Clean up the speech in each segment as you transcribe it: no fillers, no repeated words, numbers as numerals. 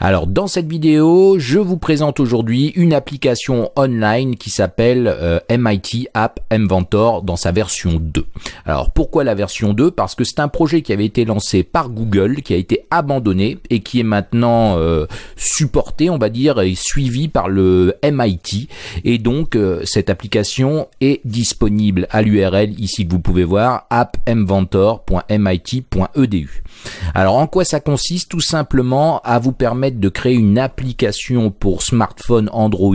Alors dans cette vidéo, je vous présente aujourd'hui une application online qui s'appelle MIT App Inventor dans sa version 2. Alors pourquoi la version 2? Parce que c'est un projet qui avait été lancé par Google, qui a été abandonné et qui est maintenant supporté, on va dire, et suivi par le MIT. Et donc cette application est disponible à l'URL ici que vous pouvez voir, appinventor.mit.edu. Alors en quoi ça consiste? Tout simplement à vous permettre de créer une application pour smartphone Android,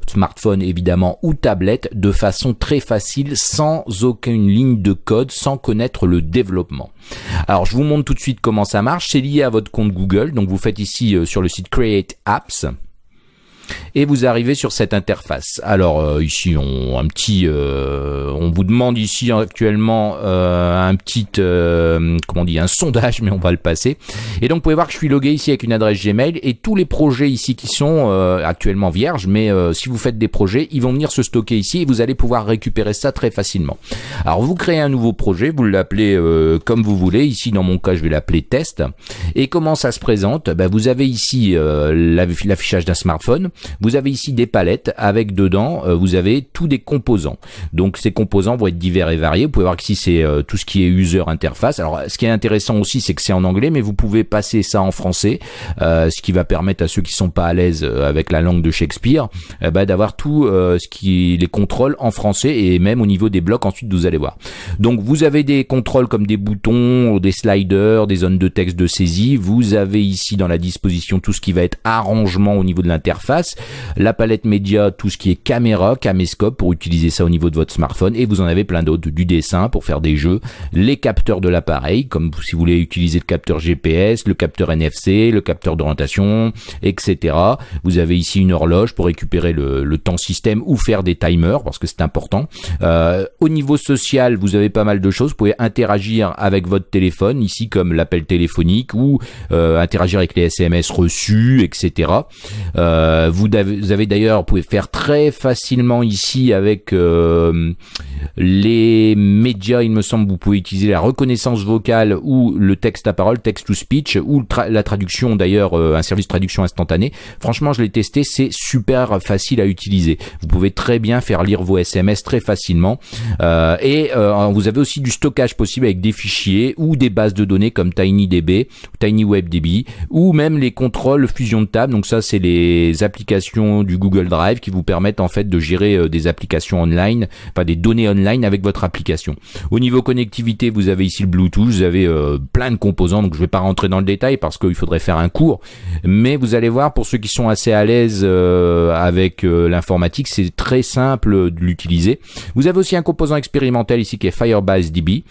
smartphone évidemment ou tablette, de façon très facile, sans aucune ligne de code, sans connaître le développement. Alors je vous montre tout de suite comment ça marche. C'est lié à votre compte Google, donc vous faites ici sur le site Create Apps. Et vous arrivez sur cette interface. Alors ici on vous demande ici actuellement un sondage, mais on va le passer. Et donc vous pouvez voir que je suis logué ici avec une adresse Gmail et tous les projets ici qui sont actuellement vierges, mais si vous faites des projets, ils vont venir se stocker ici et vous allez pouvoir récupérer ça très facilement. Alors vous créez un nouveau projet, vous l'appelez comme vous voulez. Ici dans mon cas je vais l'appeler test. Et comment ça se présente? Vous avez ici l'affichage d'un smartphone. Vous avez ici des palettes avec dedans, vous avez tous des composants. Donc ces composants vont être divers et variés. Vous pouvez voir qu'ici c'est tout ce qui est user interface. Alors ce qui est intéressant aussi, c'est que c'est en anglais, mais vous pouvez passer ça en français, ce qui va permettre à ceux qui sont pas à l'aise avec la langue de Shakespeare, d'avoir tout les contrôles en français et même au niveau des blocs. Ensuite vous allez voir. Donc vous avez des contrôles comme des boutons, des sliders, des zones de texte de saisie. Vous avez ici dans la disposition tout ce qui va être arrangement au niveau de l'interface. La palette média, tout ce qui est caméra, caméscope pour utiliser ça au niveau de votre smartphone, et vous en avez plein d'autres, du dessin pour faire des jeux, les capteurs de l'appareil, comme si vous voulez utiliser le capteur GPS, le capteur NFC, le capteur d'orientation, etc. Vous avez ici une horloge pour récupérer le temps système ou faire des timers, parce que c'est important. Au niveau social, vous avez pas mal de choses, vous pouvez interagir avec votre téléphone, ici comme l'appel téléphonique, ou interagir avec les SMS reçus, etc. Vous avez d'ailleurs, vous pouvez faire très facilement ici avec les médias, il me semble, vous pouvez utiliser la reconnaissance vocale ou le texte à parole, text to speech, ou la traduction d'ailleurs, un service de traduction instantanée. Franchement, je l'ai testé, c'est super facile à utiliser. Vous pouvez très bien faire lire vos SMS très facilement. Vous avez aussi du stockage possible avec des fichiers ou des bases de données comme TinyDB, TinyWebDB, ou même les contrôles fusion de table. Donc ça, c'est les applications du Google Drive qui vous permettent en fait de gérer des applications online, enfin des données online avec votre application. Au niveau connectivité, vous avez ici le Bluetooth, vous avez plein de composants, donc je vais pas rentrer dans le détail parce qu'il faudrait faire un cours, mais vous allez voir, pour ceux qui sont assez à l'aise avec l'informatique, c'est très simple de l'utiliser. Vous avez aussi un composant expérimental ici qui est FirebaseDB,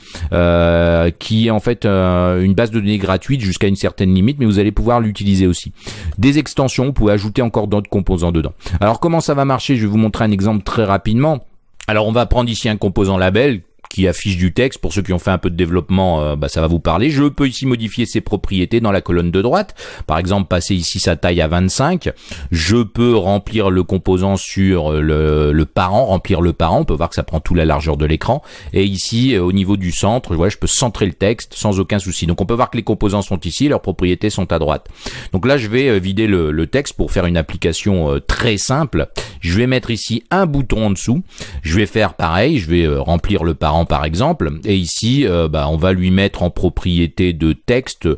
qui est en fait une base de données gratuite jusqu'à une certaine limite, mais vous allez pouvoir l'utiliser aussi. Des extensions, vous pouvez ajouter encore d'autres composants dedans. Alors comment ça va marcher? Je vais vous montrer un exemple très rapidement. Alors on va prendre ici un composant label qui affiche du texte. Pour ceux qui ont fait un peu de développement, ça va vous parler. Je peux ici modifier ses propriétés dans la colonne de droite. Par exemple, passer ici sa taille à 25. Je peux remplir le composant sur le parent, remplir le parent. On peut voir que ça prend toute la largeur de l'écran. Et ici, au niveau du centre, je peux centrer le texte sans aucun souci. Donc on peut voir que les composants sont ici, leurs propriétés sont à droite. Donc là, je vais vider le texte pour faire une application très simple. Je vais mettre ici un bouton en dessous. Je vais faire pareil. Je vais remplir le parent par exemple, et ici on va lui mettre en propriété de texte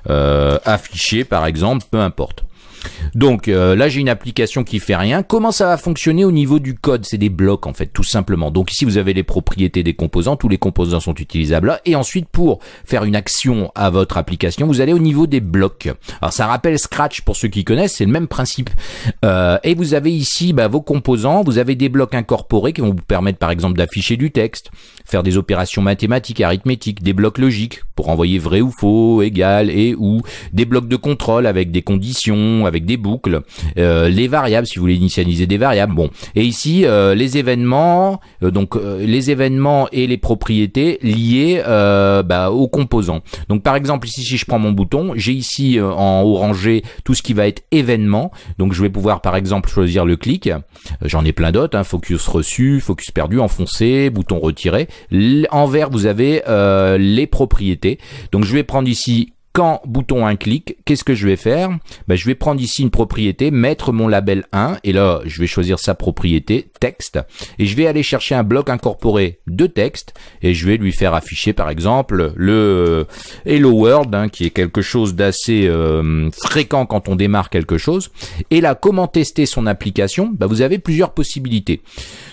affiché par exemple, peu importe. Donc là j'ai une application qui fait rien. Comment ça va fonctionner au niveau du code? C'est des blocs en fait, tout simplement. Donc ici vous avez les propriétés des composants, tous les composants sont utilisables là, et ensuite pour faire une action à votre application, vous allez au niveau des blocs. Alors ça rappelle Scratch pour ceux qui connaissent, c'est le même principe. Et vous avez ici vos composants, vous avez des blocs incorporés qui vont vous permettre par exemple d'afficher du texte, faire des opérations mathématiques, arithmétiques, des blocs logiques pour envoyer vrai ou faux, égal et ou, des blocs de contrôle avec des conditions, avec des boucles, les variables si vous voulez initialiser des variables. Bon, et ici les événements, les événements et les propriétés liées aux composants. Donc par exemple ici si je prends mon bouton, j'ai ici en orangé tout ce qui va être événement. Donc je vais pouvoir par exemple choisir le clic. J'en ai plein d'autres, focus reçu, focus perdu, enfoncé, bouton retiré. En vert vous avez les propriétés. Donc je vais prendre ici Quand bouton un clic, qu'est-ce que je vais faire? Je vais prendre ici une propriété, mettre mon label 1, et là, je vais choisir sa propriété, texte, et je vais aller chercher un bloc incorporé de texte, et je vais lui faire afficher, par exemple, le Hello World, qui est quelque chose d'assez fréquent quand on démarre quelque chose. Et là, comment tester son application? Vous avez plusieurs possibilités.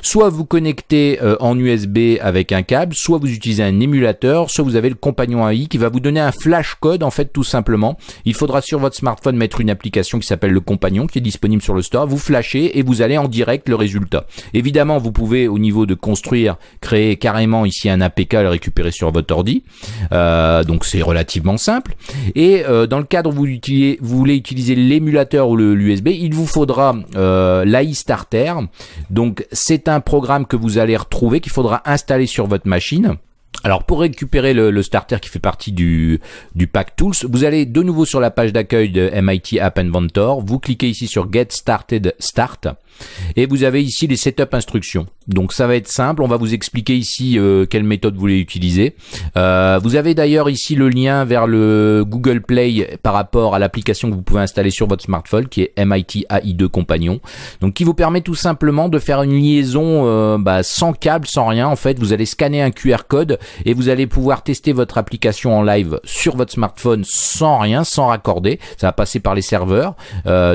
Soit vous connectez en USB avec un câble, soit vous utilisez un émulateur, soit vous avez le compagnon AI qui va vous donner un flash code. En fait, tout simplement, il faudra sur votre smartphone mettre une application qui s'appelle le compagnon, qui est disponible sur le store. Vous flashez et vous allez en direct le résultat. Évidemment, vous pouvez au niveau de construire, créer carrément ici un APK et le récupérer sur votre ordi. Donc c'est relativement simple. Et dans le cadre où vous voulez utiliser l'émulateur ou l'USB, il vous faudra l'AI Starter. Donc c'est un programme que vous allez retrouver, qu'il faudra installer sur votre machine. Alors pour récupérer le starter qui fait partie du pack Tools, vous allez de nouveau sur la page d'accueil de MIT App Inventor, vous cliquez ici sur Get Started Start et vous avez ici les setup instructions. Donc ça va être simple, on va vous expliquer ici quelle méthode vous voulez utiliser. Vous avez d'ailleurs ici le lien vers le Google Play par rapport à l'application que vous pouvez installer sur votre smartphone qui est MIT AI2 Compagnon. Donc qui vous permet tout simplement de faire une liaison sans câble, sans rien. En fait, vous allez scanner un QR code et vous allez pouvoir tester votre application en live sur votre smartphone sans rien, sans raccorder. Ça va passer par les serveurs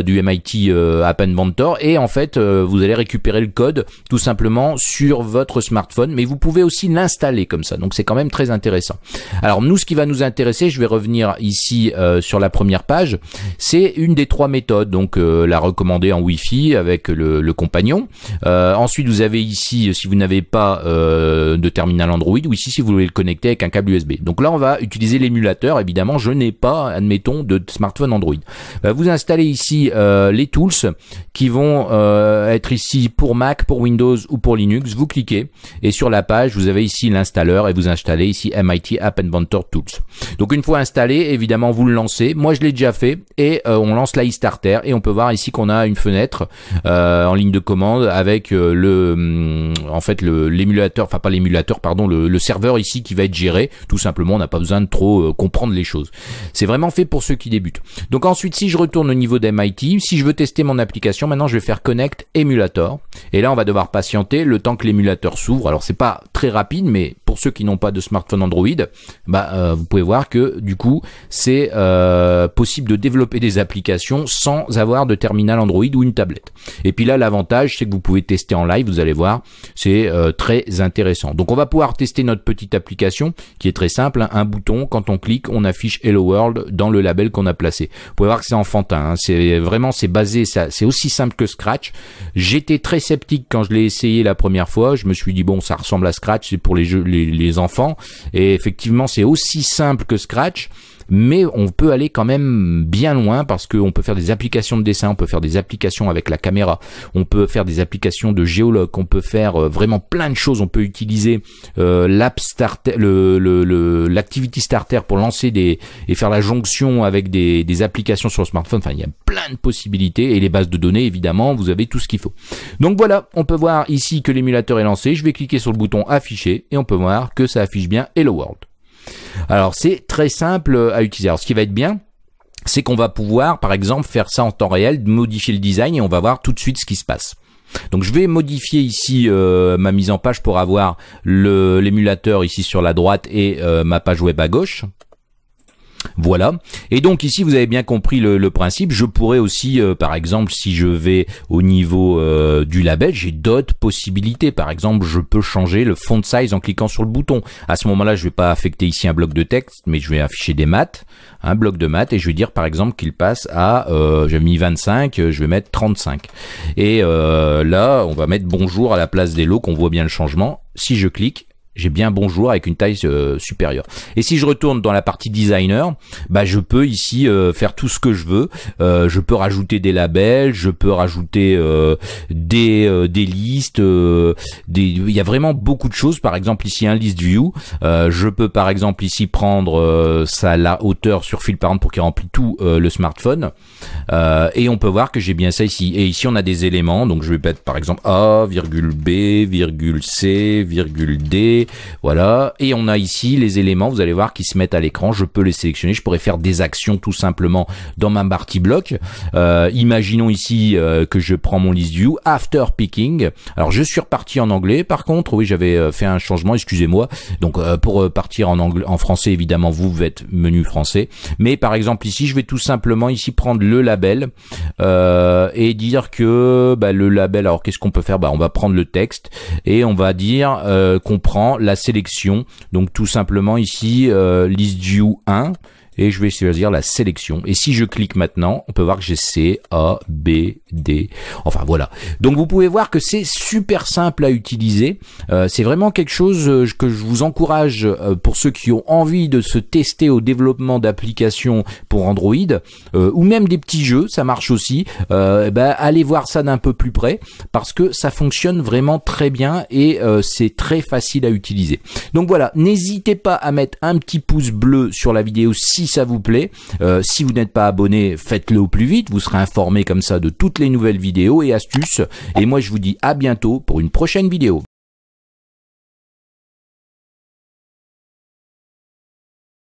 du MIT App Inventor et en fait vous allez récupérer le code tout simplement sur votre smartphone, mais vous pouvez aussi l'installer comme ça, donc c'est quand même très intéressant. Alors nous, ce qui va nous intéresser, je vais revenir ici sur la première page, c'est une des trois méthodes, donc la recommandée en Wi-Fi avec le compagnon. Ensuite vous avez ici, si vous n'avez pas de terminal Android, ou ici si vous voulez le connecter avec un câble USB. Donc là on va utiliser l'émulateur, évidemment je n'ai pas, admettons, de smartphone Android. Vous installez ici les tools qui vont être ici pour Mac, pour Windows ou pour Linux, vous cliquez et sur la page vous avez ici l'installeur et vous installez ici MIT App Inventor Tools. Donc une fois installé, évidemment vous le lancez. Moi je l'ai déjà fait et on lance l'AI Starter et on peut voir ici qu'on a une fenêtre en ligne de commande avec l'émulateur, enfin pas l'émulateur, pardon, le serveur ici qui va être géré. Tout simplement, on n'a pas besoin de trop comprendre les choses. C'est vraiment fait pour ceux qui débutent. Donc ensuite, si je retourne au niveau d'MIT, si je veux tester mon application, maintenant je vais faire Connect Emulator et là on va devoir patienter le temps que l'émulateur s'ouvre. Alors c'est pas très rapide, mais pour ceux qui n'ont pas de smartphone Android, vous pouvez voir que du coup c'est possible de développer des applications sans avoir de terminal Android ou une tablette. Et puis là l'avantage c'est que vous pouvez tester en live, vous allez voir, c'est très intéressant. Donc on va pouvoir tester notre petite application qui est très simple, un bouton, quand on clique on affiche Hello World dans le label qu'on a placé. Vous pouvez voir que c'est enfantin, c'est basé, c'est aussi simple que Scratch. J'étais très sceptique quand je l'ai essayé la première fois, je me suis dit bon ça ressemble à Scratch, c'est pour les enfants, et effectivement c'est aussi simple que Scratch, mais on peut aller quand même bien loin parce qu'on peut faire des applications de dessin, on peut faire des applications avec la caméra, on peut faire des applications de géologue, on peut faire vraiment plein de choses, on peut utiliser l'app starter, l'activity starter pour lancer et faire la jonction avec des applications sur le smartphone. Enfin il y a plein de possibilités et les bases de données évidemment, vous avez tout ce qu'il faut. Donc voilà, on peut voir ici que l'émulateur est lancé, je vais cliquer sur le bouton afficher et on peut voir que ça affiche bien Hello World. Alors c'est très simple à utiliser. Alors ce qui va être bien, c'est qu'on va pouvoir par exemple faire ça en temps réel, modifier le design et on va voir tout de suite ce qui se passe. Donc je vais modifier ici ma mise en page pour avoir l'émulateur ici sur la droite et ma page web à gauche. Voilà. Et donc ici vous avez bien compris le principe. Je pourrais aussi par exemple si je vais au niveau du label, j'ai d'autres possibilités. Par exemple je peux changer le font size en cliquant sur le bouton. À ce moment là je vais pas affecter ici un bloc de texte, mais je vais afficher des maths, un bloc de maths, et je vais dire par exemple qu'il passe à j'ai mis 25, je vais mettre 35. Et là on va mettre bonjour à la place d'hello, qu'on voit bien le changement. Si je clique, j'ai bien bonjour avec une taille supérieure. Et si je retourne dans la partie designer, je peux ici faire tout ce que je veux. Je peux rajouter des labels, je peux rajouter des listes. Il y a vraiment beaucoup de choses. Par exemple ici un list view. Je peux par exemple ici prendre la hauteur sur fil par exemple pour qu'il remplit tout le smartphone. Et on peut voir que j'ai bien ça ici. Et ici on a des éléments. Donc je vais mettre par exemple A, virgule B, virgule C, virgule D. copier, voilà, et on a ici les éléments, vous allez voir, qui se mettent à l'écran, je peux les sélectionner, je pourrais faire des actions tout simplement dans ma partie bloc. Imaginons ici que je prends mon list view, after picking, alors je suis reparti en anglais, par contre, oui, j'avais fait un changement, excusez-moi, donc pour partir en anglais, en français, évidemment, vous êtes menu français, mais par exemple ici, je vais tout simplement ici prendre le label et dire que le label, alors qu'est-ce qu'on peut faire? On va prendre le texte et on va dire qu'on prend la sélection, donc tout simplement ici list view 1, et je vais choisir la sélection. Et si je clique maintenant, on peut voir que j'ai C, A, B, D. Enfin voilà. Donc vous pouvez voir que c'est super simple à utiliser. C'est vraiment quelque chose que je vous encourage pour ceux qui ont envie de se tester au développement d'applications pour Android ou même des petits jeux, ça marche aussi. Allez voir ça d'un peu plus près parce que ça fonctionne vraiment très bien et c'est très facile à utiliser. Donc voilà, n'hésitez pas à mettre un petit pouce bleu sur la vidéo si ça vous plaît. Si vous n'êtes pas abonné, faites-le au plus vite, vous serez informé comme ça de toutes les nouvelles vidéos et astuces. Et moi je vous dis à bientôt pour une prochaine vidéo.